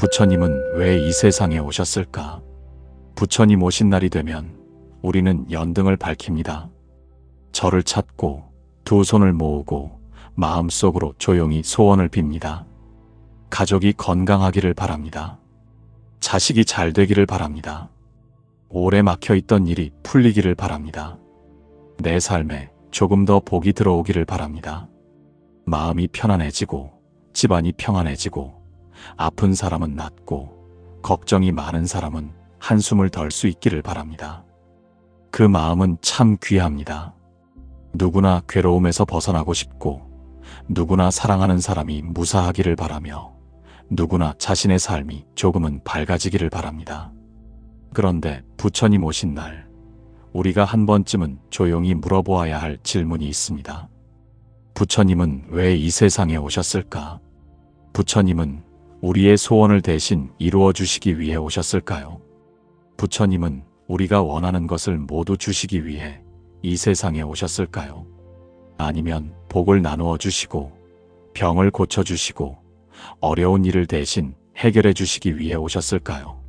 부처님은 왜 이 세상에 오셨을까? 부처님 오신 날이 되면 우리는 연등을 밝힙니다. 절을 찾고 두 손을 모으고 마음속으로 조용히 소원을 빕니다. 가족이 건강하기를 바랍니다. 자식이 잘 되기를 바랍니다. 오래 막혀있던 일이 풀리기를 바랍니다. 내 삶에 조금 더 복이 들어오기를 바랍니다. 마음이 편안해지고 집안이 평안해지고 아픈 사람은 낫고 걱정이 많은 사람은 한숨을 덜 수 있기를 바랍니다. 그 마음은 참 귀합니다. 누구나 괴로움에서 벗어나고 싶고 누구나 사랑하는 사람이 무사하기를 바라며 누구나 자신의 삶이 조금은 밝아지기를 바랍니다. 그런데 부처님 오신 날 우리가 한 번쯤은 조용히 물어보아야 할 질문이 있습니다. 부처님은 왜 이 세상에 오셨을까? 부처님은 우리의 소원을 대신 이루어 주시기 위해 오셨을까요? 부처님은 우리가 원하는 것을 모두 주시기 위해 이 세상에 오셨을까요? 아니면 복을 나누어 주시고 병을 고쳐 주시고 어려운 일을 대신 해결해 주시기 위해 오셨을까요?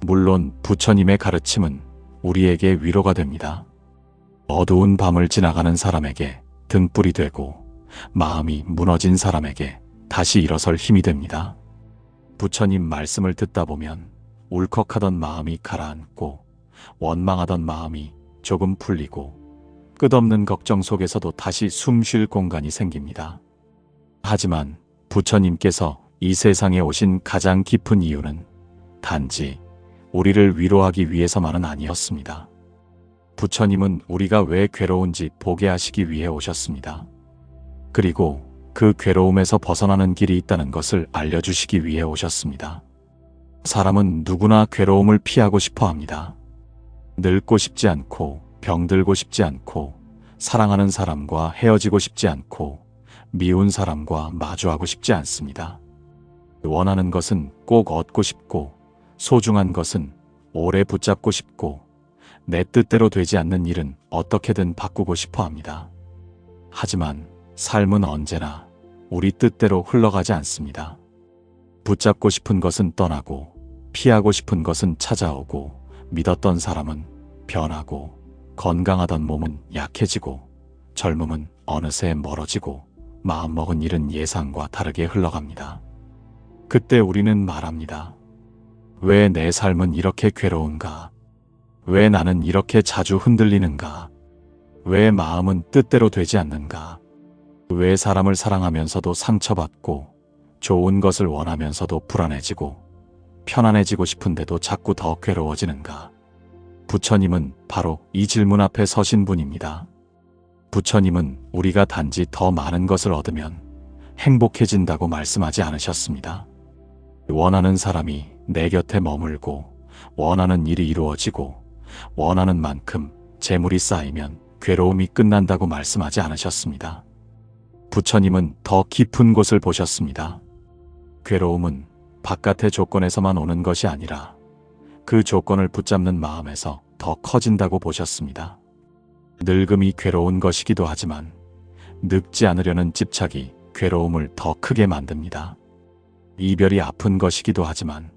물론 부처님의 가르침은 우리에게 위로가 됩니다. 어두운 밤을 지나가는 사람에게 등불이 되고 마음이 무너진 사람에게 다시 일어설 힘이 됩니다. 부처님 말씀을 듣다 보면 울컥하던 마음이 가라앉고 원망하던 마음이 조금 풀리고 끝없는 걱정 속에서도 다시 숨 쉴 공간이 생깁니다. 하지만 부처님께서 이 세상에 오신 가장 깊은 이유는 단지 우리를 위로하기 위해서만은 아니었습니다. 부처님은 우리가 왜 괴로운지 보게 하시기 위해 오셨습니다. 그리고 그 괴로움에서 벗어나는 길이 있다는 것을 알려주시기 위해 오셨습니다. 사람은 누구나 괴로움을 피하고 싶어 합니다. 늙고 싶지 않고 병들고 싶지 않고 사랑하는 사람과 헤어지고 싶지 않고 미운 사람과 마주하고 싶지 않습니다. 원하는 것은 꼭 얻고 싶고 소중한 것은 오래 붙잡고 싶고 내 뜻대로 되지 않는 일은 어떻게든 바꾸고 싶어 합니다. 하지만 삶은 언제나 우리 뜻대로 흘러가지 않습니다. 붙잡고 싶은 것은 떠나고 피하고 싶은 것은 찾아오고 믿었던 사람은 변하고 건강하던 몸은 약해지고 젊음은 어느새 멀어지고 마음먹은 일은 예상과 다르게 흘러갑니다. 그때 우리는 말합니다. 왜 내 삶은 이렇게 괴로운가? 왜 나는 이렇게 자주 흔들리는가? 왜 마음은 뜻대로 되지 않는가? 왜 사람을 사랑하면서도 상처받고 좋은 것을 원하면서도 불안해지고 편안해지고 싶은데도 자꾸 더 괴로워지는가? 부처님은 바로 이 질문 앞에 서신 분입니다. 부처님은 우리가 단지 더 많은 것을 얻으면 행복해진다고 말씀하지 않으셨습니다. 원하는 사람이 내 곁에 머물고 원하는 일이 이루어지고 원하는 만큼 재물이 쌓이면 괴로움이 끝난다고 말씀하지 않으셨습니다. 부처님은 더 깊은 곳을 보셨습니다. 괴로움은 바깥의 조건에서만 오는 것이 아니라 그 조건을 붙잡는 마음에서 더 커진다고 보셨습니다. 늙음이 괴로운 것이기도 하지만 늙지 않으려는 집착이 괴로움을 더 크게 만듭니다. 이별이 아픈 것이기도 하지만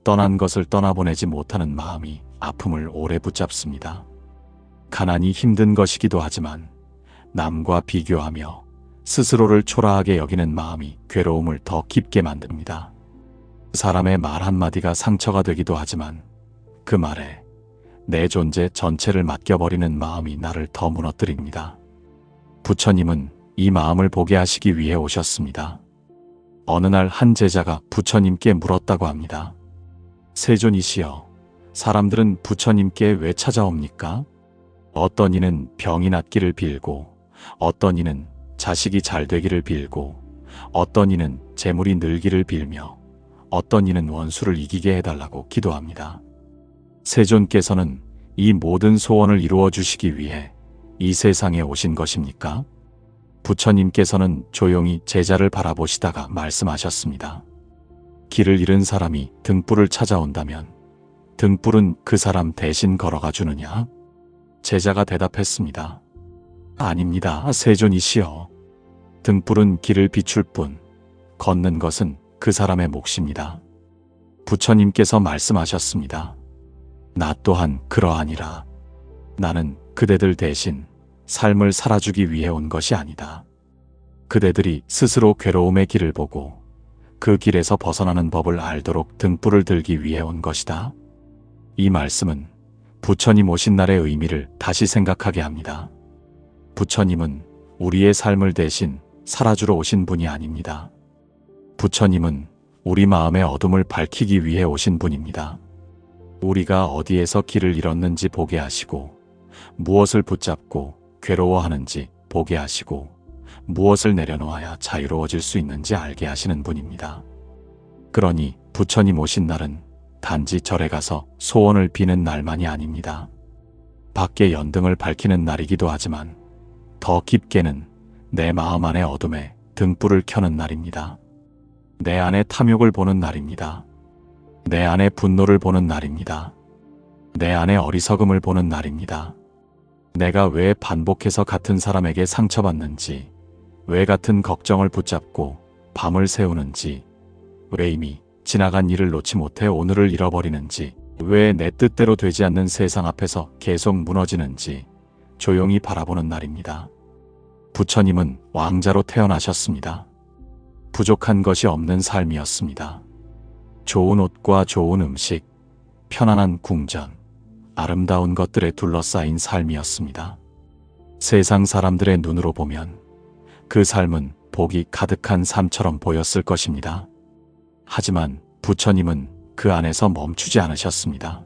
떠난 것을 떠나보내지 못하는 마음이 아픔을 오래 붙잡습니다. 가난이 힘든 것이기도 하지만 남과 비교하며 스스로를 초라하게 여기는 마음이 괴로움을 더 깊게 만듭니다. 사람의 말 한마디가 상처가 되기도 하지만 그 말에 내 존재 전체를 맡겨버리는 마음이 나를 더 무너뜨립니다. 부처님은 이 마음을 보게 하시기 위해 오셨습니다. 어느 날 한 제자가 부처님께 물었다고 합니다. 세존이시여, 사람들은 부처님께 왜 찾아옵니까? 어떤 이는 병이 낫기를 빌고 어떤 이는 자식이 잘 되기를 빌고 어떤 이는 재물이 늘기를 빌며 어떤 이는 원수를 이기게 해달라고 기도합니다. 세존께서는 이 모든 소원을 이루어 주시기 위해 이 세상에 오신 것입니까? 부처님께서는 조용히 제자를 바라보시다가 말씀하셨습니다. 길을 잃은 사람이 등불을 찾아온다면 등불은 그 사람 대신 걸어가 주느냐? 제자가 대답했습니다. 아닙니다, 세존이시여. 등불은 길을 비출 뿐 걷는 것은 그 사람의 몫입니다. 부처님께서 말씀하셨습니다. 나 또한 그러하니라. 나는 그대들 대신 삶을 살아주기 위해 온 것이 아니다. 그대들이 스스로 괴로움의 길을 보고 그 길에서 벗어나는 법을 알도록 등불을 들기 위해 온 것이다. 이 말씀은 부처님 오신 날의 의미를 다시 생각하게 합니다. 부처님은 우리의 삶을 대신 살아주러 오신 분이 아닙니다. 부처님은 우리 마음의 어둠을 밝히기 위해 오신 분입니다. 우리가 어디에서 길을 잃었는지 보게 하시고, 무엇을 붙잡고 괴로워하는지 보게 하시고, 무엇을 내려놓아야 자유로워질 수 있는지 알게 하시는 분입니다. 그러니 부처님 오신 날은 단지 절에 가서 소원을 비는 날만이 아닙니다. 밖에 연등을 밝히는 날이기도 하지만 더 깊게는 내 마음 안의 어둠에 등불을 켜는 날입니다. 내 안의 탐욕을 보는 날입니다. 내 안의 분노를 보는 날입니다. 내 안의 어리석음을 보는 날입니다. 내가 왜 반복해서 같은 사람에게 상처받는지, 왜 같은 걱정을 붙잡고 밤을 새우는지, 왜 이미 지나간 일을 놓지 못해 오늘을 잃어버리는지, 왜 내 뜻대로 되지 않는 세상 앞에서 계속 무너지는지 조용히 바라보는 날입니다. 부처님은 왕자로 태어나셨습니다. 부족한 것이 없는 삶이었습니다. 좋은 옷과 좋은 음식, 편안한 궁전, 아름다운 것들에 둘러싸인 삶이었습니다. 세상 사람들의 눈으로 보면 그 삶은 복이 가득한 삶처럼 보였을 것입니다. 하지만 부처님은 그 안에서 멈추지 않으셨습니다.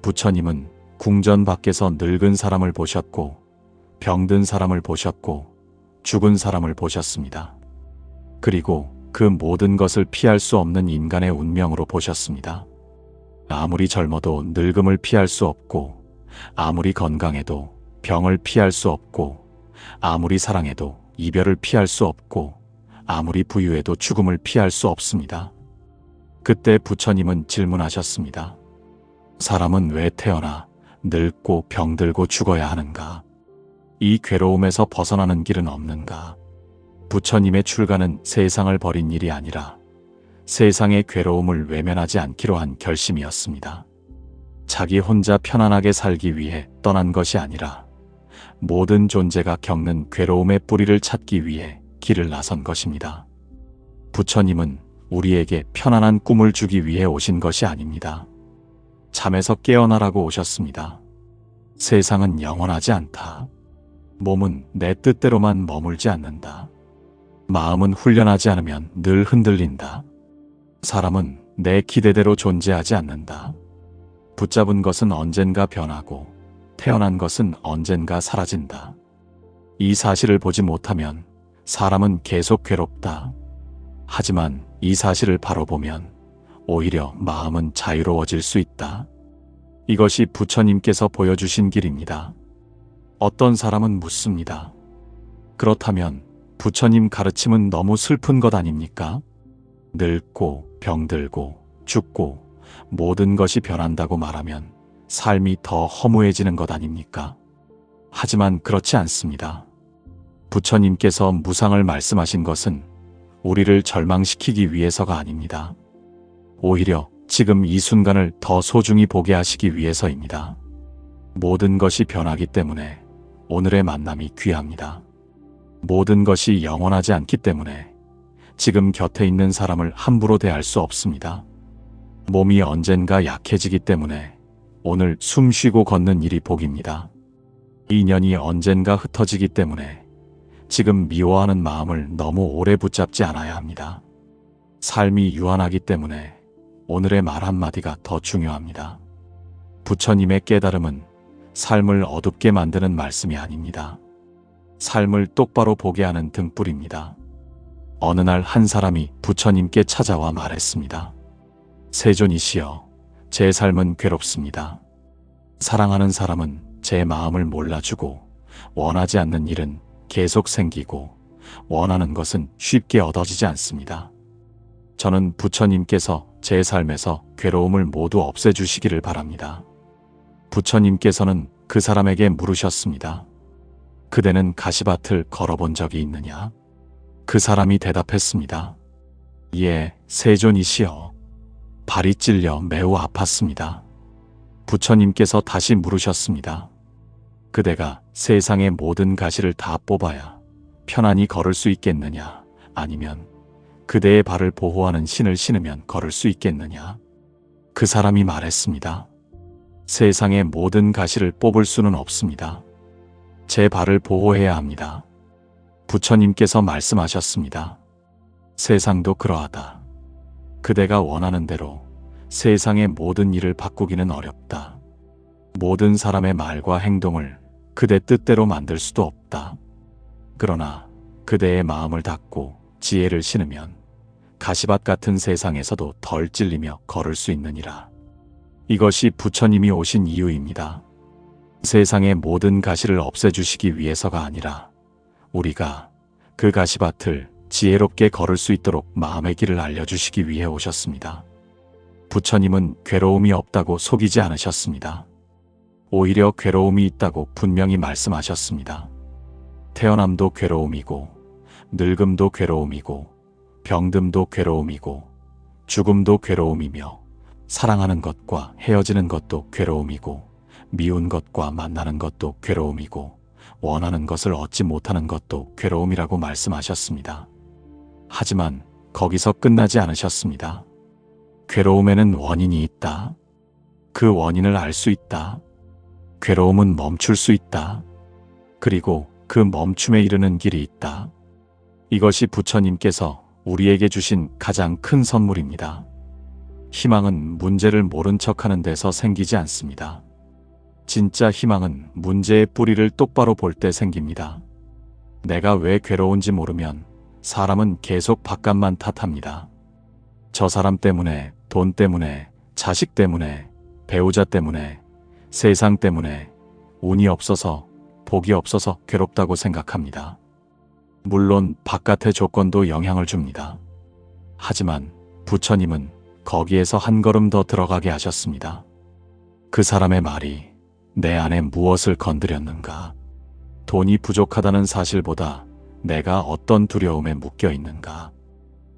부처님은 궁전 밖에서 늙은 사람을 보셨고, 병든 사람을 보셨고, 죽은 사람을 보셨습니다. 그리고 그 모든 것을 피할 수 없는 인간의 운명으로 보셨습니다. 아무리 젊어도 늙음을 피할 수 없고, 아무리 건강해도 병을 피할 수 없고, 아무리 사랑해도 이별을 피할 수 없고, 아무리 부유해도 죽음을 피할 수 없습니다. 그때 부처님은 질문하셨습니다. 사람은 왜 태어나 늙고 병들고 죽어야 하는가? 이 괴로움에서 벗어나는 길은 없는가? 부처님의 출가는 세상을 버린 일이 아니라 세상의 괴로움을 외면하지 않기로 한 결심이었습니다. 자기 혼자 편안하게 살기 위해 떠난 것이 아니라 모든 존재가 겪는 괴로움의 뿌리를 찾기 위해 길을 나선 것입니다. 부처님은 우리에게 편안한 꿈을 주기 위해 오신 것이 아닙니다. 잠에서 깨어나라고 오셨습니다. 세상은 영원하지 않다. 몸은 내 뜻대로만 머물지 않는다. 마음은 훈련하지 않으면 늘 흔들린다. 사람은 내 기대대로 존재하지 않는다. 붙잡은 것은 언젠가 변하고 태어난 것은 언젠가 사라진다. 이 사실을 보지 못하면 사람은 계속 괴롭다. 하지만 이 사실을 바로 보면 오히려 마음은 자유로워질 수 있다. 이것이 부처님께서 보여주신 길입니다. 어떤 사람은 묻습니다. 그렇다면 부처님 가르침은 너무 슬픈 것 아닙니까? 늙고 병들고 죽고 모든 것이 변한다고 말하면 삶이 더 허무해지는 것 아닙니까? 하지만 그렇지 않습니다. 부처님께서 무상을 말씀하신 것은 우리를 절망시키기 위해서가 아닙니다. 오히려 지금 이 순간을 더 소중히 보게 하시기 위해서입니다. 모든 것이 변하기 때문에 오늘의 만남이 귀합니다. 모든 것이 영원하지 않기 때문에 지금 곁에 있는 사람을 함부로 대할 수 없습니다. 몸이 언젠가 약해지기 때문에 오늘 숨 쉬고 걷는 일이 복입니다. 인연이 언젠가 흩어지기 때문에 지금 미워하는 마음을 너무 오래 붙잡지 않아야 합니다. 삶이 유한하기 때문에 오늘의 말 한마디가 더 중요합니다. 부처님의 깨달음은 삶을 어둡게 만드는 말씀이 아닙니다. 삶을 똑바로 보게 하는 등불입니다. 어느 날 한 사람이 부처님께 찾아와 말했습니다. 세존이시여, 제 삶은 괴롭습니다. 사랑하는 사람은 제 마음을 몰라주고 원하지 않는 일은 계속 생기고 원하는 것은 쉽게 얻어지지 않습니다. 저는 부처님께서 제 삶에서 괴로움을 모두 없애주시기를 바랍니다. 부처님께서는 그 사람에게 물으셨습니다. 그대는 가시밭을 걸어본 적이 있느냐? 그 사람이 대답했습니다. 예, 세존이시여. 발이 찔려 매우 아팠습니다. 부처님께서 다시 물으셨습니다. 그대가 세상의 모든 가시를 다 뽑아야 편안히 걸을 수 있겠느냐? 아니면 그대의 발을 보호하는 신을 신으면 걸을 수 있겠느냐? 그 사람이 말했습니다. 세상의 모든 가시를 뽑을 수는 없습니다. 제 발을 보호해야 합니다. 부처님께서 말씀하셨습니다. 세상도 그러하다. 그대가 원하는 대로 세상의 모든 일을 바꾸기는 어렵다. 모든 사람의 말과 행동을 그대 뜻대로 만들 수도 없다. 그러나 그대의 마음을 닫고 지혜를 신으면 가시밭 같은 세상에서도 덜 찔리며 걸을 수 있느니라. 이것이 부처님이 오신 이유입니다. 세상의 모든 가시를 없애주시기 위해서가 아니라 우리가 그 가시밭을 지혜롭게 걸을 수 있도록 마음의 길을 알려주시기 위해 오셨습니다. 부처님은 괴로움이 없다고 속이지 않으셨습니다. 오히려 괴로움이 있다고 분명히 말씀하셨습니다. 태어남도 괴로움이고, 늙음도 괴로움이고, 병듦도 괴로움이고, 죽음도 괴로움이며, 사랑하는 것과 헤어지는 것도 괴로움이고, 미운 것과 만나는 것도 괴로움이고, 원하는 것을 얻지 못하는 것도 괴로움이라고 말씀하셨습니다. 하지만 거기서 끝나지 않으셨습니다. 괴로움에는 원인이 있다. 그 원인을 알 수 있다. 괴로움은 멈출 수 있다. 그리고 그 멈춤에 이르는 길이 있다. 이것이 부처님께서 우리에게 주신 가장 큰 선물입니다. 희망은 문제를 모른 척하는 데서 생기지 않습니다. 진짜 희망은 문제의 뿌리를 똑바로 볼 때 생깁니다. 내가 왜 괴로운지 모르면 사람은 계속 바깥만 탓합니다. 저 사람 때문에, 돈 때문에, 자식 때문에, 배우자 때문에, 세상 때문에, 운이 없어서, 복이 없어서 괴롭다고 생각합니다. 물론 바깥의 조건도 영향을 줍니다. 하지만 부처님은 거기에서 한 걸음 더 들어가게 하셨습니다. 그 사람의 말이 내 안에 무엇을 건드렸는가? 돈이 부족하다는 사실보다 내가 어떤 두려움에 묶여 있는가?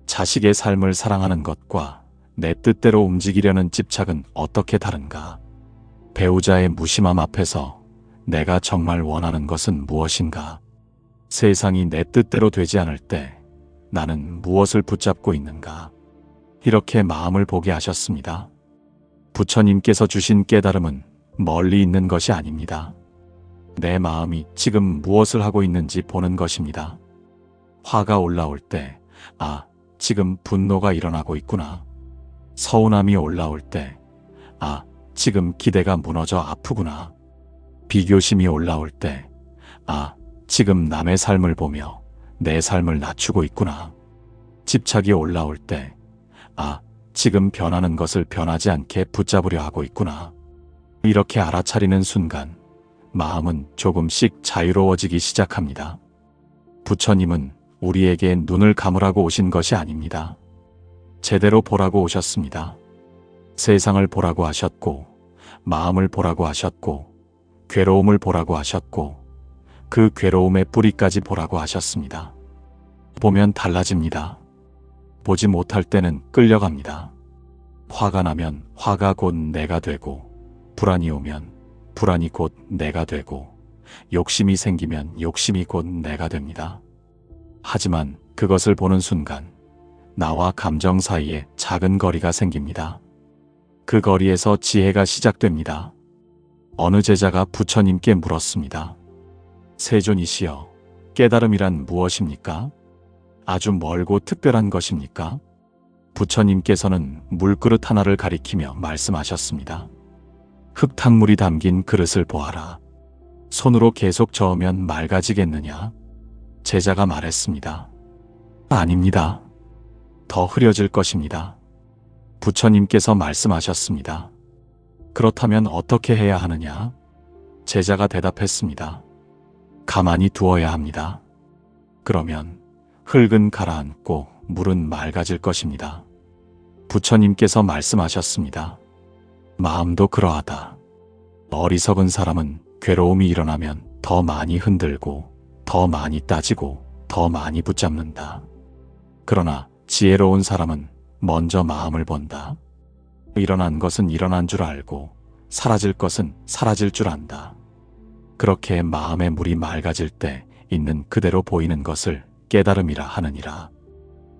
자식의 삶을 사랑하는 것과 내 뜻대로 움직이려는 집착은 어떻게 다른가? 배우자의 무심함 앞에서 내가 정말 원하는 것은 무엇인가? 세상이 내 뜻대로 되지 않을 때 나는 무엇을 붙잡고 있는가? 이렇게 마음을 보게 하셨습니다. 부처님께서 주신 깨달음은 멀리 있는 것이 아닙니다. 내 마음이 지금 무엇을 하고 있는지 보는 것입니다. 화가 올라올 때, 아, 지금 분노가 일어나고 있구나. 서운함이 올라올 때, 아, 지금 기대가 무너져 아프구나. 비교심이 올라올 때, 아, 지금 남의 삶을 보며 내 삶을 낮추고 있구나. 집착이 올라올 때, 아, 지금 변하는 것을 변하지 않게 붙잡으려 하고 있구나. 이렇게 알아차리는 순간 마음은 조금씩 자유로워지기 시작합니다. 부처님은 우리에게 눈을 감으라고 오신 것이 아닙니다. 제대로 보라고 오셨습니다. 세상을 보라고 하셨고, 마음을 보라고 하셨고, 괴로움을 보라고 하셨고, 그 괴로움의 뿌리까지 보라고 하셨습니다. 보면 달라집니다. 보지 못할 때는 끌려갑니다. 화가 나면 화가 곧 내가 되고, 불안이 오면 불안이 곧 내가 되고, 욕심이 생기면 욕심이 곧 내가 됩니다. 하지만 그것을 보는 순간 나와 감정 사이에 작은 거리가 생깁니다. 그 거리에서 지혜가 시작됩니다. 어느 제자가 부처님께 물었습니다. 세존이시여, 깨달음이란 무엇입니까? 아주 멀고 특별한 것입니까? 부처님께서는 물그릇 하나를 가리키며 말씀하셨습니다. 흙탕물이 담긴 그릇을 보아라. 손으로 계속 저으면 맑아지겠느냐? 제자가 말했습니다. 아닙니다. 더 흐려질 것입니다. 부처님께서 말씀하셨습니다. 그렇다면 어떻게 해야 하느냐? 제자가 대답했습니다. 가만히 두어야 합니다. 그러면 흙은 가라앉고 물은 맑아질 것입니다. 부처님께서 말씀하셨습니다. 마음도 그러하다. 어리석은 사람은 괴로움이 일어나면 더 많이 흔들고, 더 많이 따지고, 더 많이 붙잡는다. 그러나 지혜로운 사람은 먼저 마음을 본다. 일어난 것은 일어난 줄 알고 사라질 것은 사라질 줄 안다. 그렇게 마음의 물이 맑아질 때 있는 그대로 보이는 것을 깨달음이라 하느니라.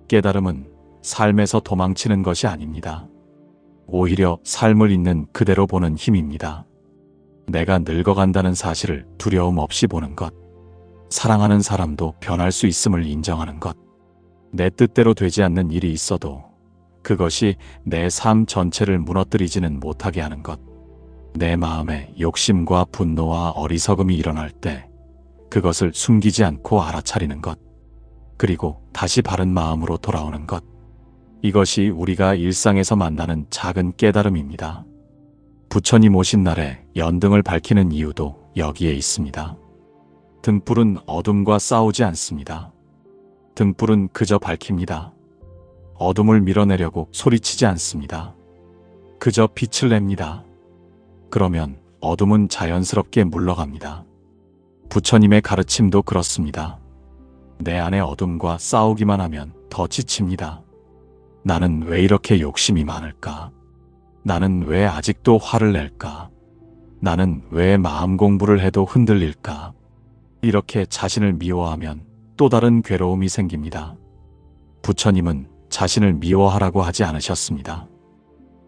깨달음은 삶에서 도망치는 것이 아닙니다. 오히려 삶을 있는 그대로 보는 힘입니다. 내가 늙어간다는 사실을 두려움 없이 보는 것. 사랑하는 사람도 변할 수 있음을 인정하는 것. 내 뜻대로 되지 않는 일이 있어도 그것이 내 삶 전체를 무너뜨리지는 못하게 하는 것. 내 마음에 욕심과 분노와 어리석음이 일어날 때 그것을 숨기지 않고 알아차리는 것. 그리고 다시 바른 마음으로 돌아오는 것. 이것이 우리가 일상에서 만나는 작은 깨달음입니다. 부처님 오신 날에 연등을 밝히는 이유도 여기에 있습니다. 등불은 어둠과 싸우지 않습니다. 등불은 그저 밝힙니다. 어둠을 밀어내려고 소리치지 않습니다. 그저 빛을 냅니다. 그러면 어둠은 자연스럽게 물러갑니다. 부처님의 가르침도 그렇습니다. 내 안의 어둠과 싸우기만 하면 더 지칩니다. 나는 왜 이렇게 욕심이 많을까? 나는 왜 아직도 화를 낼까? 나는 왜 마음 공부를 해도 흔들릴까? 이렇게 자신을 미워하면 또 다른 괴로움이 생깁니다. 부처님은 자신을 미워하라고 하지 않으셨습니다.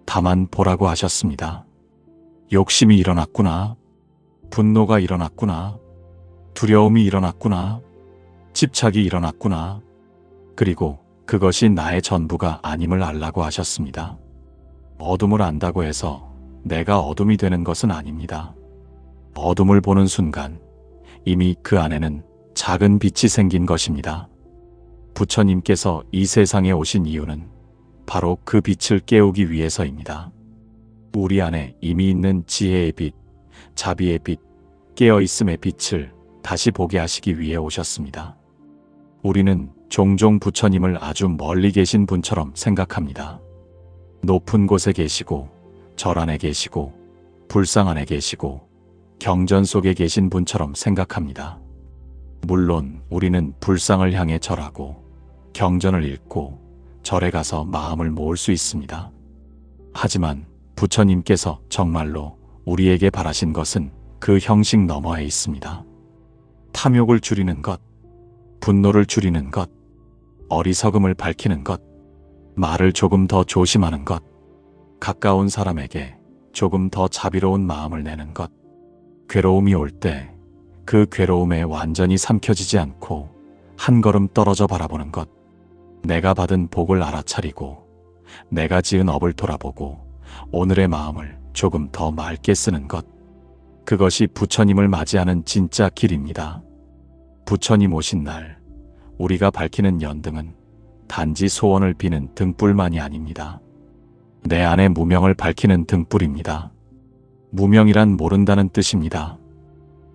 다만 보라고 하셨습니다. 욕심이 일어났구나. 분노가 일어났구나. 두려움이 일어났구나. 집착이 일어났구나. 그리고 그것이 나의 전부가 아님을 알라고 하셨습니다. 어둠을 안다고 해서 내가 어둠이 되는 것은 아닙니다. 어둠을 보는 순간 이미 그 안에는 작은 빛이 생긴 것입니다. 부처님께서 이 세상에 오신 이유는 바로 그 빛을 깨우기 위해서입니다. 우리 안에 이미 있는 지혜의 빛, 자비의 빛, 깨어있음의 빛을 다시 보게 하시기 위해 오셨습니다. 우리는 종종 부처님을 아주 멀리 계신 분처럼 생각합니다. 높은 곳에 계시고 절 안에 계시고 불상 안에 계시고 경전 속에 계신 분처럼 생각합니다. 물론 우리는 불상을 향해 절하고 경전을 읽고 절에 가서 마음을 모을 수 있습니다. 하지만 부처님께서 정말로 우리에게 바라신 것은 그 형식 너머에 있습니다. 탐욕을 줄이는 것, 분노를 줄이는 것, 어리석음을 밝히는 것, 말을 조금 더 조심하는 것, 가까운 사람에게 조금 더 자비로운 마음을 내는 것, 괴로움이 올 때 그 괴로움에 완전히 삼켜지지 않고 한 걸음 떨어져 바라보는 것, 내가 받은 복을 알아차리고 내가 지은 업을 돌아보고 오늘의 마음을 조금 더 맑게 쓰는 것, 그것이 부처님을 맞이하는 진짜 길입니다. 부처님 오신 날 우리가 밝히는 연등은 단지 소원을 비는 등불만이 아닙니다. 내 안의 무명을 밝히는 등불입니다. 무명이란 모른다는 뜻입니다.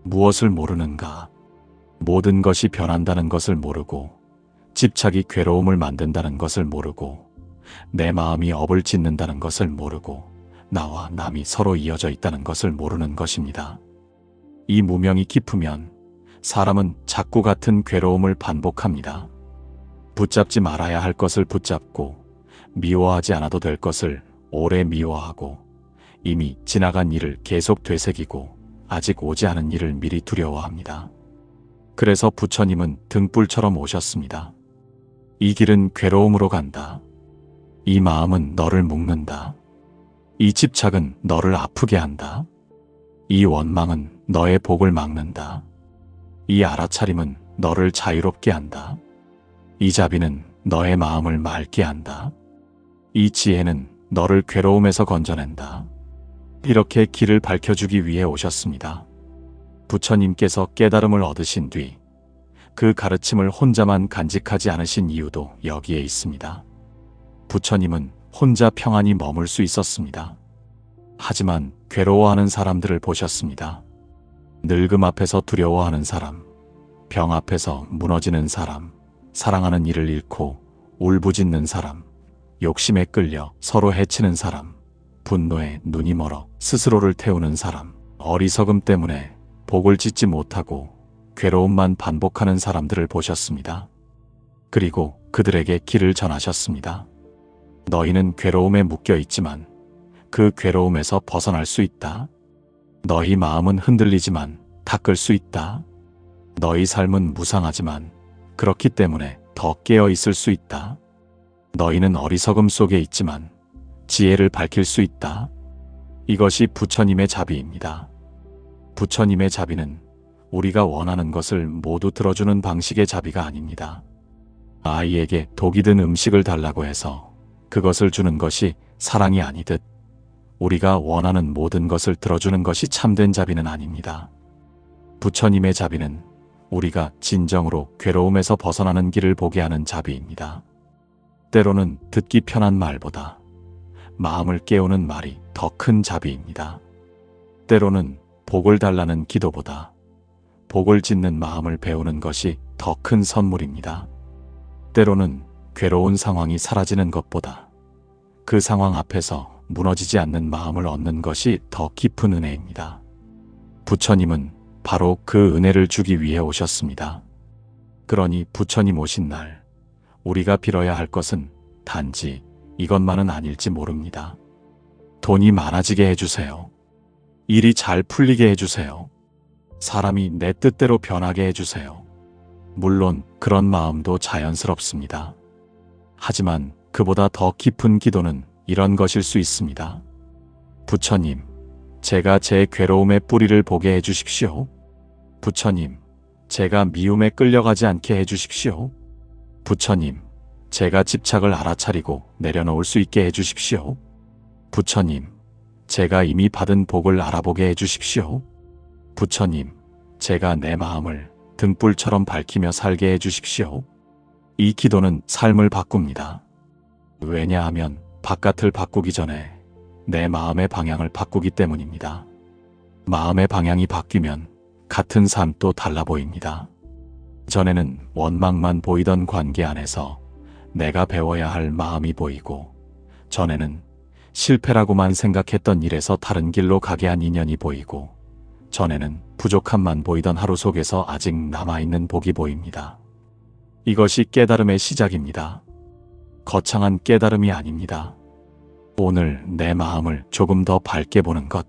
무엇을 모르는가? 모든 것이 변한다는 것을 모르고 집착이 괴로움을 만든다는 것을 모르고 내 마음이 업을 짓는다는 것을 모르고 나와 남이 서로 이어져 있다는 것을 모르는 것입니다. 이 무명이 깊으면 사람은 자꾸 같은 괴로움을 반복합니다. 붙잡지 말아야 할 것을 붙잡고 미워하지 않아도 될 것을 오래 미워하고 이미 지나간 일을 계속 되새기고 아직 오지 않은 일을 미리 두려워합니다. 그래서 부처님은 등불처럼 오셨습니다. 이 길은 괴로움으로 간다. 이 마음은 너를 묶는다. 이 집착은 너를 아프게 한다. 이 원망은 너의 복을 막는다. 이 알아차림은 너를 자유롭게 한다. 이 자비는 너의 마음을 맑게 한다. 이 지혜는 너를 괴로움에서 건져낸다. 이렇게 길을 밝혀주기 위해 오셨습니다. 부처님께서 깨달음을 얻으신 뒤 그 가르침을 혼자만 간직하지 않으신 이유도 여기에 있습니다. 부처님은 혼자 평안히 머물 수 있었습니다. 하지만 괴로워하는 사람들을 보셨습니다. 늙음 앞에서 두려워하는 사람, 병 앞에서 무너지는 사람, 사랑하는 이를 잃고 울부짖는 사람, 욕심에 끌려 서로 해치는 사람, 분노에 눈이 멀어 스스로를 태우는 사람, 어리석음 때문에 복을 짓지 못하고 괴로움만 반복하는 사람들을 보셨습니다. 그리고 그들에게 길을 전하셨습니다. 너희는 괴로움에 묶여 있지만 그 괴로움에서 벗어날 수 있다. 너희 마음은 흔들리지만 닦을 수 있다. 너희 삶은 무상하지만 그렇기 때문에 더 깨어 있을 수 있다. 너희는 어리석음 속에 있지만 지혜를 밝힐 수 있다. 이것이 부처님의 자비입니다. 부처님의 자비는 우리가 원하는 것을 모두 들어주는 방식의 자비가 아닙니다. 아이에게 독이 든 음식을 달라고 해서 그것을 주는 것이 사랑이 아니듯 우리가 원하는 모든 것을 들어주는 것이 참된 자비는 아닙니다. 부처님의 자비는 우리가 진정으로 괴로움에서 벗어나는 길을 보게 하는 자비입니다. 때로는 듣기 편한 말보다 마음을 깨우는 말이 더 큰 자비입니다. 때로는 복을 달라는 기도보다 복을 짓는 마음을 배우는 것이 더 큰 선물입니다. 때로는 괴로운 상황이 사라지는 것보다 그 상황 앞에서 무너지지 않는 마음을 얻는 것이 더 깊은 은혜입니다. 부처님은 바로 그 은혜를 주기 위해 오셨습니다. 그러니 부처님 오신 날 우리가 빌어야 할 것은 단지 이것만은 아닐지 모릅니다. 돈이 많아지게 해주세요. 일이 잘 풀리게 해주세요. 사람이 내 뜻대로 변하게 해주세요. 물론 그런 마음도 자연스럽습니다. 하지만 그보다 더 깊은 기도는 이런 것일 수 있습니다. 부처님, 제가 제 괴로움의 뿌리를 보게 해주십시오. 부처님, 제가 미움에 끌려가지 않게 해주십시오. 부처님, 제가 집착을 알아차리고 내려놓을 수 있게 해주십시오. 부처님, 제가 이미 받은 복을 알아보게 해주십시오. 부처님, 제가 내 마음을 등불처럼 밝히며 살게 해주십시오. 이 기도는 삶을 바꿉니다. 왜냐하면 바깥을 바꾸기 전에 내 마음의 방향을 바꾸기 때문입니다. 마음의 방향이 바뀌면 같은 삶도 달라 보입니다. 전에는 원망만 보이던 관계 안에서 내가 배워야 할 마음이 보이고, 전에는 실패라고만 생각했던 일에서 다른 길로 가게 한 인연이 보이고, 전에는 부족함만 보이던 하루 속에서 아직 남아있는 복이 보입니다. 이것이 깨달음의 시작입니다. 거창한 깨달음이 아닙니다. 오늘 내 마음을 조금 더 밝게 보는 것,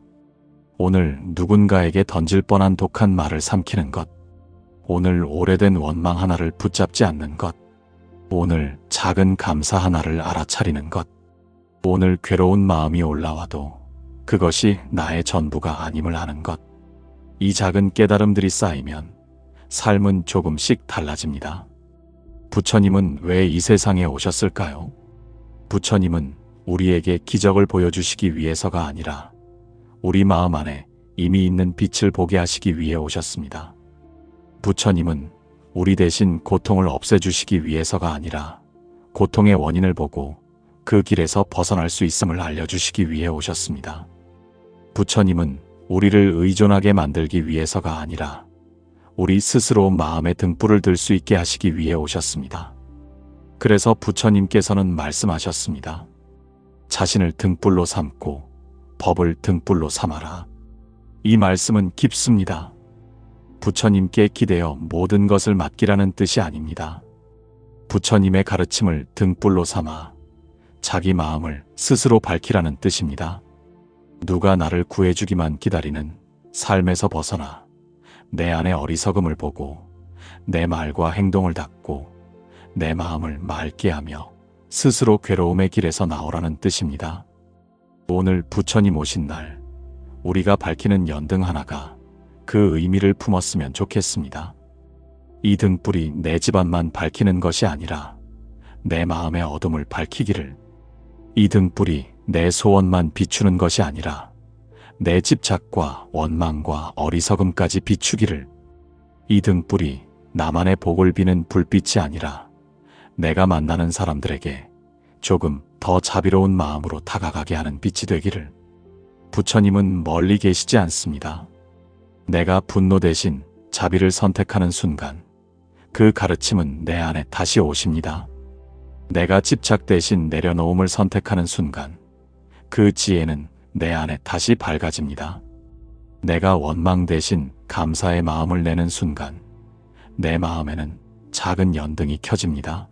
오늘 누군가에게 던질 뻔한 독한 말을 삼키는 것, 오늘 오래된 원망 하나를 붙잡지 않는 것, 오늘 작은 감사 하나를 알아차리는 것, 오늘 괴로운 마음이 올라와도 그것이 나의 전부가 아님을 아는 것. 이 작은 깨달음들이 쌓이면 삶은 조금씩 달라집니다. 부처님은 왜 이 세상에 오셨을까요? 부처님은 우리에게 기적을 보여주시기 위해서가 아니라 우리 마음 안에 이미 있는 빛을 보게 하시기 위해 오셨습니다. 부처님은 우리 대신 고통을 없애주시기 위해서가 아니라 고통의 원인을 보고 그 길에서 벗어날 수 있음을 알려주시기 위해 오셨습니다. 부처님은 우리를 의존하게 만들기 위해서가 아니라 우리 스스로 마음의 등불을 들 수 있게 하시기 위해 오셨습니다. 그래서 부처님께서는 말씀하셨습니다. 자신을 등불로 삼고 법을 등불로 삼아라. 이 말씀은 깊습니다. 부처님께 기대어 모든 것을 맡기라는 뜻이 아닙니다. 부처님의 가르침을 등불로 삼아 자기 마음을 스스로 밝히라는 뜻입니다. 누가 나를 구해주기만 기다리는 삶에서 벗어나 내 안의 어리석음을 보고 내 말과 행동을 닦고 내 마음을 맑게 하며 스스로 괴로움의 길에서 나오라는 뜻입니다. 오늘 부처님 오신 날 우리가 밝히는 연등 하나가 그 의미를 품었으면 좋겠습니다. 이 등불이 내 집안만 밝히는 것이 아니라 내 마음의 어둠을 밝히기를, 이 등불이 내 소원만 비추는 것이 아니라 내 집착과 원망과 어리석음까지 비추기를, 이 등불이 나만의 복을 비는 불빛이 아니라 내가 만나는 사람들에게 조금 더 자비로운 마음으로 다가가게 하는 빛이 되기를. 부처님은 멀리 계시지 않습니다. 내가 분노 대신 자비를 선택하는 순간 그 가르침은 내 안에 다시 오십니다. 내가 집착 대신 내려놓음을 선택하는 순간 그 지혜는 내 안에 다시 밝아집니다. 내가 원망 대신 감사의 마음을 내는 순간 내 마음에는 작은 연등이 켜집니다.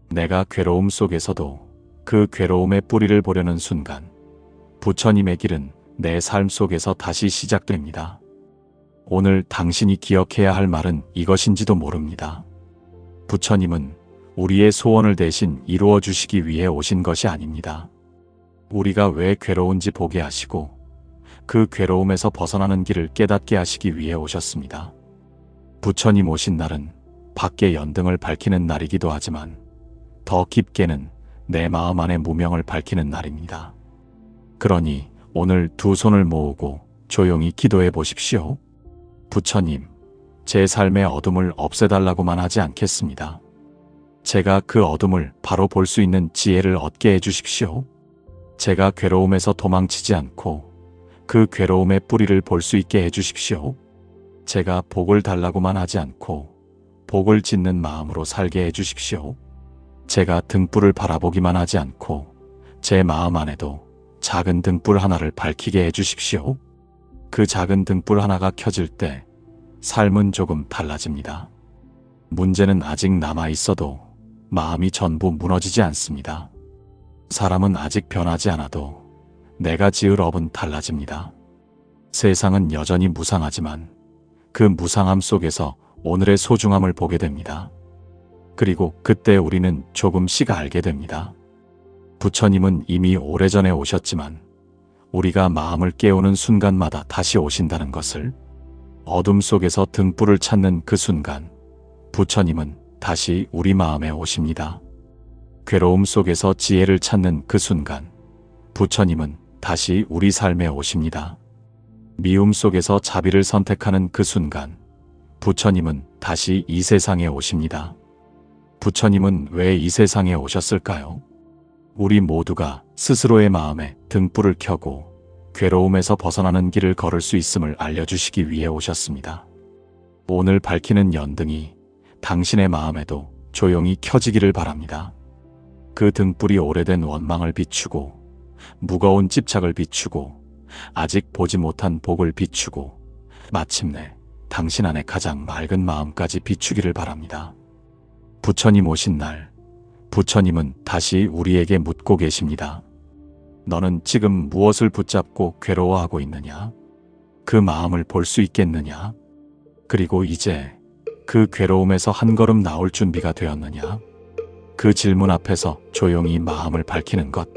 내가 괴로움 속에서도 그 괴로움의 뿌리를 보려는 순간 부처님의 길은 내 삶 속에서 다시 시작됩니다. 오늘 당신이 기억해야 할 말은 이것인지도 모릅니다. 부처님은 우리의 소원을 대신 이루어 주시기 위해 오신 것이 아닙니다. 우리가 왜 괴로운지 보게 하시고 그 괴로움에서 벗어나는 길을 깨닫게 하시기 위해 오셨습니다. 부처님 오신 날은 밖의 연등을 밝히는 날이기도 하지만 더 깊게는 내 마음 안의 무명을 밝히는 날입니다. 그러니 오늘 두 손을 모으고 조용히 기도해 보십시오. 부처님, 제 삶의 어둠을 없애달라고만 하지 않겠습니다. 제가 그 어둠을 바로 볼 수 있는 지혜를 얻게 해주십시오. 제가 괴로움에서 도망치지 않고 그 괴로움의 뿌리를 볼 수 있게 해주십시오. 제가 복을 달라고만 하지 않고 복을 짓는 마음으로 살게 해주십시오. 제가 등불을 바라보기만 하지 않고 제 마음 안에도 작은 등불 하나를 밝히게 해주십시오. 그 작은 등불 하나가 켜질 때 삶은 조금 달라집니다. 문제는 아직 남아 있어도 마음이 전부 무너지지 않습니다. 사람은 아직 변하지 않아도 내가 지을 업은 달라집니다. 세상은 여전히 무상하지만 그 무상함 속에서 오늘의 소중함을 보게 됩니다. 그리고 그때 우리는 조금씩 알게 됩니다. 부처님은 이미 오래전에 오셨지만 우리가 마음을 깨우는 순간마다 다시 오신다는 것을, 어둠 속에서 등불을 찾는 그 순간 부처님은 다시 우리 마음에 오십니다. 괴로움 속에서 지혜를 찾는 그 순간 부처님은 다시 우리 삶에 오십니다. 미움 속에서 자비를 선택하는 그 순간 부처님은 다시 이 세상에 오십니다. 부처님은 왜 이 세상에 오셨을까요? 우리 모두가 스스로의 마음에 등불을 켜고 괴로움에서 벗어나는 길을 걸을 수 있음을 알려주시기 위해 오셨습니다. 오늘 밝히는 연등이 당신의 마음에도 조용히 켜지기를 바랍니다. 그 등불이 오래된 원망을 비추고 무거운 집착을 비추고 아직 보지 못한 복을 비추고 마침내 당신 안에 가장 맑은 마음까지 비추기를 바랍니다. 부처님 오신 날, 부처님은 다시 우리에게 묻고 계십니다. 너는 지금 무엇을 붙잡고 괴로워하고 있느냐? 그 마음을 볼 수 있겠느냐? 그리고 이제 그 괴로움에서 한 걸음 나올 준비가 되었느냐? 그 질문 앞에서 조용히 마음을 밝히는 것.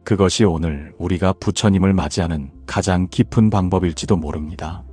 그것이 오늘 우리가 부처님을 맞이하는 가장 깊은 방법일지도 모릅니다.